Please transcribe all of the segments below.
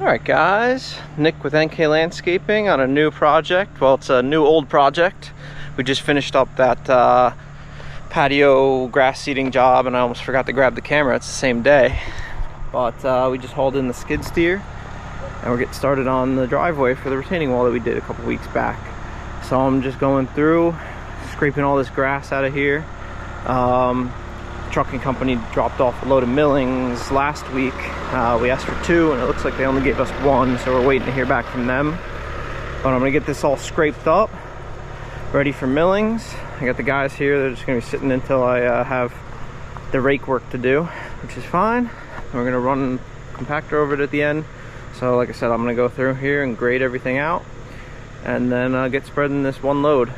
Alright guys, Nick with NK Landscaping on a new project. Well, it's a new old project. We just finished up that patio grass seeding job and I almost forgot to grab the camera. It's the same day. But we just hauled in the skid steer and we're getting started on the driveway for the retaining wall that we did a couple weeks back. So I'm just going through, scraping all this grass out of here. Trucking company dropped off a load of millings last week. We asked for 2 and it looks like they only gave us 1, so we're waiting to hear back from them. But I'm gonna get this all scraped up, ready for millings. I got the guys here, they're just gonna be sitting until I have the rake work to do, which is fine. We're gonna run compactor over it at the end. So like I said, I'm gonna go through here and grade everything out and then get spreading this one load.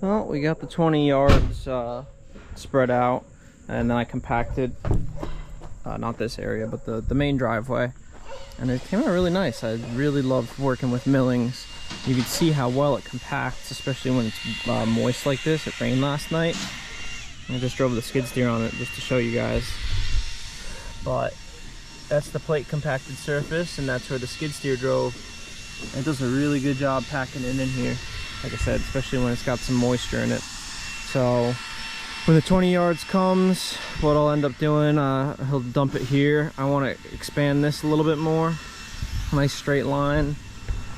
Well, we got the 20 yards spread out, and then I compacted, not this area, but the main driveway. And it came out really nice. I really loved working with Millings. You can see how well it compacts, especially when it's moist like this. It rained last night. I just drove the skid steer on it just to show you guys. But that's the plate compacted surface, and that's where the skid steer drove. And it does a really good job packing it in here, like I said, especially when it's got some moisture in it. So when the 20 yards comes, what I'll end up doing, he'll dump it here. I want to expand this a little bit more, nice straight line.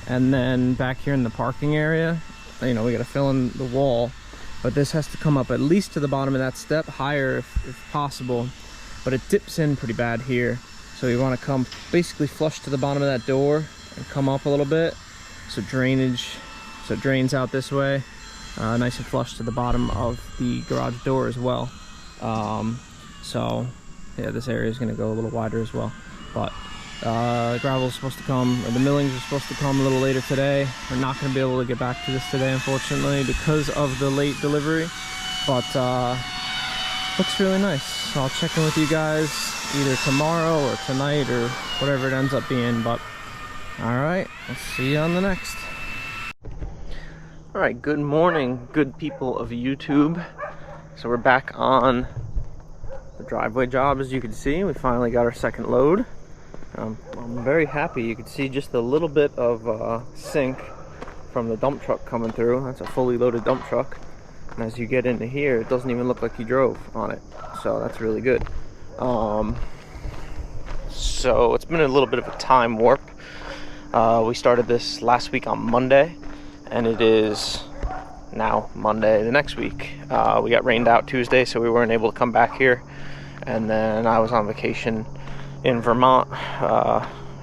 And then back here in the parking area, you know, we got to fill in the wall, but this has to come up at least to the bottom of that step, higher if possible. But it dips in pretty bad here, so you want to come basically flush to the bottom of that door and come up a little bit, so it drains out this way, nice and flush to the bottom of the garage door as well. So yeah, this area is going to go a little wider as well. But gravel is supposed to come, or the millings are supposed to come a little later today. We're not going to be able to get back to this today, unfortunately, because of the late delivery. But looks really nice. So I'll check in with you guys either tomorrow or tonight or whatever it ends up being. But all right, I'll see you on the next. All right, good morning, good people of YouTube. So we're back on the driveway job. As you can see, we finally got our second load. I'm very happy. You can see just a little bit of sink from the dump truck coming through. That's a fully loaded dump truck. And as you get into here, it doesn't even look like you drove on it. So that's really good. So it's been a little bit of a time warp. We started this last week on Monday, and it is now Monday the next week. We got rained out Tuesday, so we weren't able to come back here. And then I was on vacation in Vermont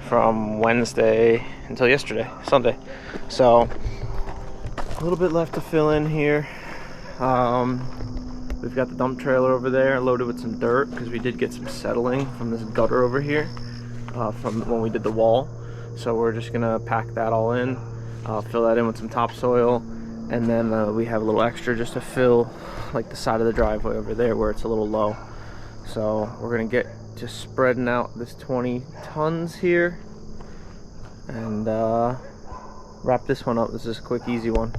from Wednesday until yesterday, Sunday. So a little bit left to fill in here. We've got the dump trailer over there loaded with some dirt because we did get some settling from this gutter over here from when we did the wall. So we're just gonna pack that all in, fill that in with some topsoil, and then we have a little extra just to fill like the side of the driveway over there where it's a little low. So we're gonna get just spreading out this 20 tons here and wrap this one up. This is a quick, easy one.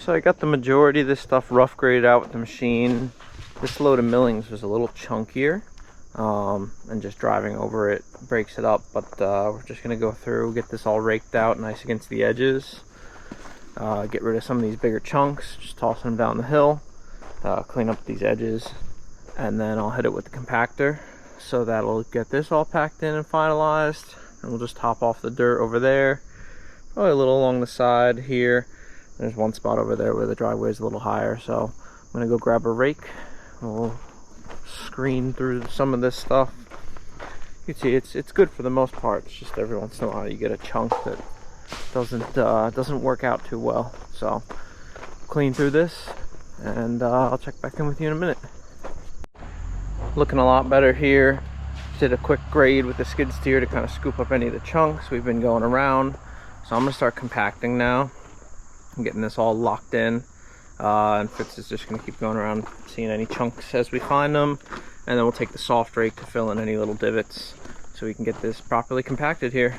So I got the majority of this stuff rough graded out with the machine. This load of Millings was a little chunkier, and just driving over it breaks it up, but we're just gonna go through, get this all raked out nice against the edges, get rid of some of these bigger chunks, just tossing them down the hill, clean up these edges, and then I'll hit it with the compactor. So that'll get this all packed in and finalized, and we'll just top off the dirt over there, probably a little along the side here. There's one spot over there where the driveway is a little higher, so I'm gonna go grab a rake. We'll screen through some of this stuff. You can see it's good for the most part. It's just every once in a while you get a chunk that doesn't work out too well. So clean through this, and I'll check back in with you in a minute. Looking a lot better here. Did a quick grade with the skid steer to kind of scoop up any of the chunks we've been going around. So I'm gonna start compacting now. I'm getting this all locked in, and Fitz is just gonna keep going around seeing any chunks as we find them, and then we'll take the soft rake to fill in any little divots so we can get this properly compacted here.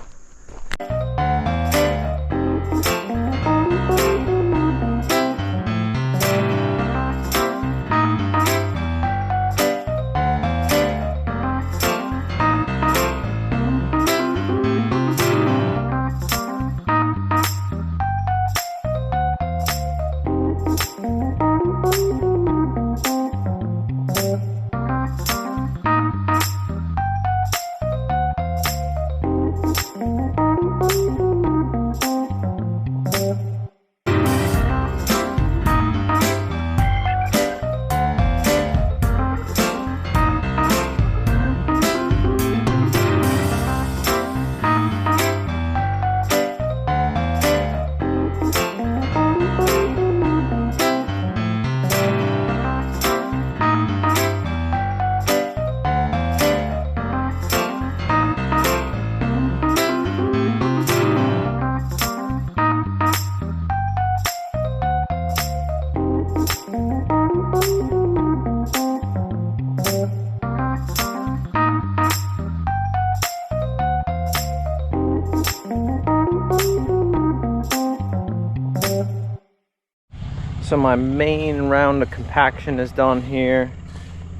So my main round of compaction is done here.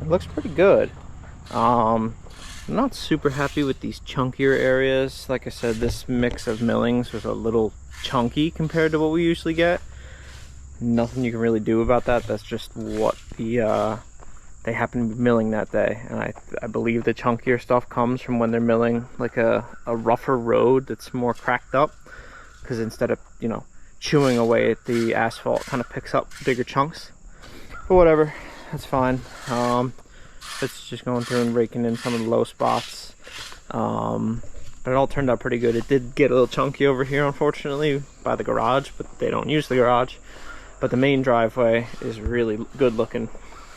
It looks pretty good. I'm not super happy with these chunkier areas. Like I said, this mix of Millings was a little chunky compared to what we usually get. Nothing you can really do about that. That's just what they happen to be milling that day. And I believe the chunkier stuff comes from when they're milling like a rougher road that's more cracked up, because instead of, you know, chewing away at the asphalt, kind of picks up bigger chunks. But whatever, that's fine. It's just going through and raking in some of the low spots. But it all turned out pretty good. It did get a little chunky over here, unfortunately, by the garage, but they don't use the garage. But the main driveway is really good looking.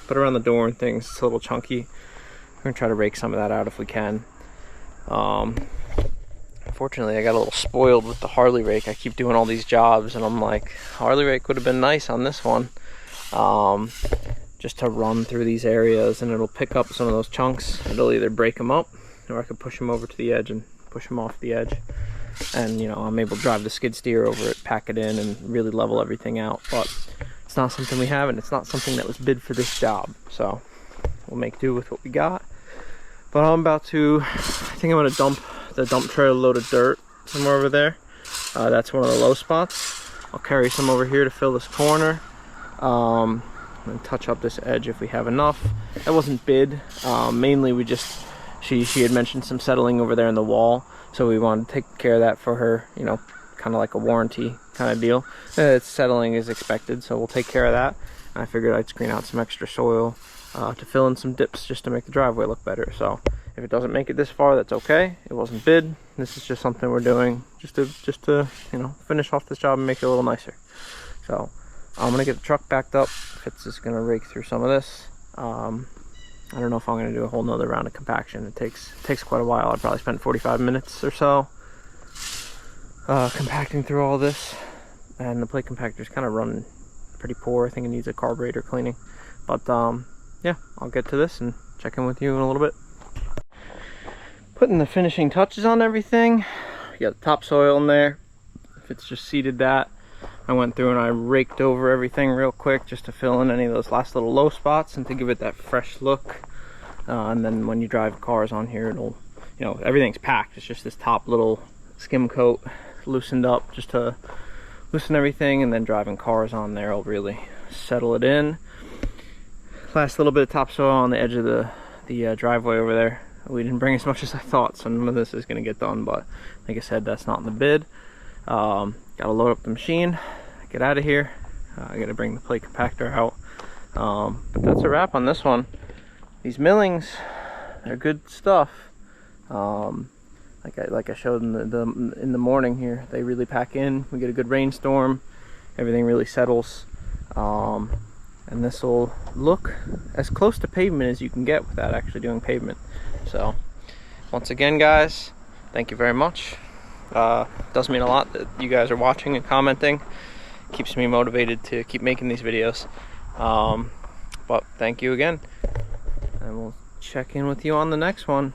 But around the door and things, it's a little chunky. We're gonna try to rake some of that out if we can. Unfortunately, I got a little spoiled with the Harley rake. I keep doing all these jobs, and I'm like, Harley rake would have been nice on this one. Just to run through these areas, and it'll pick up some of those chunks. It'll either break them up, or I could push them over to the edge and push them off the edge. And, you know, I'm able to drive the skid steer over it, pack it in, and really level everything out. But it's not something we have, and it's not something that was bid for this job. So we'll make do with what we got. But I'm about to, I think I'm gonna dump the dump trailer load of dirt somewhere over there. That's one of the low spots. I'll carry some over here to fill this corner, and touch up this edge if we have enough. That wasn't bid. Mainly we just, she had mentioned some settling over there in the wall, so we wanted to take care of that for her, you know, kind of like a warranty kind of deal. It's settling is expected, so we'll take care of that. And I figured I'd screen out some extra soil to fill in some dips just to make the driveway look better. So if it doesn't make it this far, that's okay. It wasn't bid. This is just something we're doing just to you know, finish off this job and make it a little nicer. So I'm gonna get the truck backed up. Fitz is gonna rake through some of this. I don't know if I'm gonna do a whole nother round of compaction. It takes quite a while. I'd probably spend 45 minutes or so compacting through all this. And the plate compactor is kind of running pretty poor. I think it needs a carburetor cleaning. But yeah, I'll get to this and check in with you in a little bit. Putting the finishing touches on everything. We got the topsoil in there. Fitz just seeded that. I went through and I raked over everything real quick just to fill in any of those last little low spots and to give it that fresh look. And then when you drive cars on here, it'll, you know, everything's packed. It's just this top little skim coat loosened up just to loosen everything, and then driving cars on there will really settle it in. Last little bit of topsoil on the edge of the driveway over there. We didn't bring as much as I thought, so none of this is going to get done, but like I said, that's not in the bid. Gotta load up the machine, get out of here. I gotta bring the plate compactor out. But that's a wrap on this one. These Millings, they're good stuff. Like I showed in the morning here, they really pack in. We get a good rainstorm, everything really settles. And this will look as close to pavement as you can get without actually doing pavement. So once again, guys, thank you very much. Does mean a lot that you guys are watching and commenting. Keeps me motivated to keep making these videos. But thank you again, and we'll check in with you on the next one.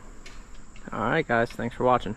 All right, guys, thanks for watching.